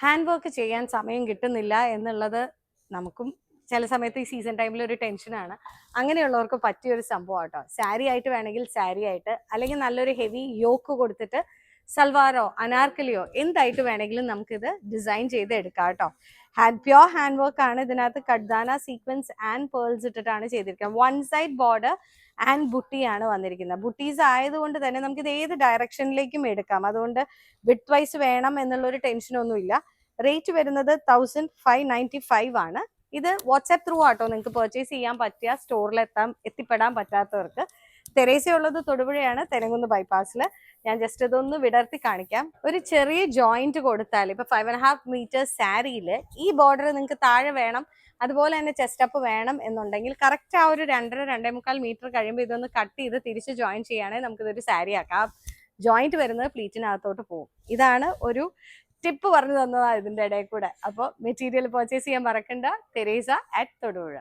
Hand work ചെയ്യാൻ സമയം കിട്ടുന്നില്ല എന്നുള്ളത് നമുക്കും ചില സമയത്ത് ഈ സീസൺ ടൈമിൽ ഒരു ടെൻഷനാണ്. അങ്ങനെയുള്ളവർക്ക് പറ്റിയൊരു സംഭവം കേട്ടോ. സാരി ആയിട്ട് വേണമെങ്കിൽ സാരി ആയിട്ട്, അല്ലെങ്കിൽ നല്ലൊരു ഹെവി യോക്ക് കൊടുത്തിട്ട് സൽവാറോ അനാർക്കലിയോ എന്തായിട്ട് വേണമെങ്കിലും നമുക്കിത് ഡിസൈൻ ചെയ്ത് എടുക്കാം കേട്ടോ. പ്യോർ ഹാൻഡ് വർക്ക് ആണ്. ഇതിനകത്ത് കഡ്ദാന സീക്വൻസ് ആൻഡ് പേൾസ് ഇട്ടിട്ടാണ് ചെയ്തിരിക്കുന്നത്. വൺ സൈഡ് ബോർഡർ ആൻഡ് ബുട്ടിയാണ് വന്നിരിക്കുന്നത്. ബുട്ടീസ് ആയതുകൊണ്ട് തന്നെ നമുക്കിത് ഏത് ഡയറക്ഷനിലേക്കും എടുക്കാം. അതുകൊണ്ട് വിഡ്ത് വൈസ് വേണം എന്നുള്ളൊരു ടെൻഷനൊന്നുമില്ല. റേറ്റ് വരുന്നത് 1595 ആണ്. ഇത് വാട്സാപ്പ് ത്രൂ ആട്ടോ നിങ്ങൾക്ക് പർച്ചേസ് ചെയ്യാൻ പറ്റിയ, സ്റ്റോറിൽ എത്തിപ്പെടാൻ പറ്റാത്തവർക്ക്. തെരേസ ഉള്ളത് തൊടുപുഴയാണ്, തെരങ്കുന്ന് ബൈപ്പാസിൽ. ഞാൻ ജസ്റ്റ് ഇതൊന്ന് വിടർത്തി കാണിക്കാം. ഒരു ചെറിയ ജോയിന്റ് കൊടുത്താൽ ഇപ്പൊ 5.5 മീറ്റർ സാരിയിൽ ഈ ബോർഡർ നിങ്ങൾക്ക് താഴെ വേണം, അതുപോലെ തന്നെ ചെസ്റ്റ് അപ്പ് വേണം എന്നുണ്ടെങ്കിൽ കറക്റ്റ് ആ ഒരു 2.5-2.25 മീറ്റർ കഴിയുമ്പോൾ ഇതൊന്ന് കട്ട് ചെയ്ത് തിരിച്ച് ജോയിൻ ചെയ്യുകയാണെങ്കിൽ നമുക്കിതൊരു സാരി ആക്കാം. ജോയിന്റ് വരുന്നത് പ്ലീറ്റിനകത്തോട്ട് പോകും. ഇതാണ് ഒരു ടിപ്പ് പറഞ്ഞു തന്നതാണ് ഇതിന്റെ ഇടയിൽ കൂടെ. അപ്പോൾ മെറ്റീരിയൽ പർച്ചേസ് ചെയ്യാൻ മറക്കണ്ട. തെരേസ @ തൊടുപുഴ.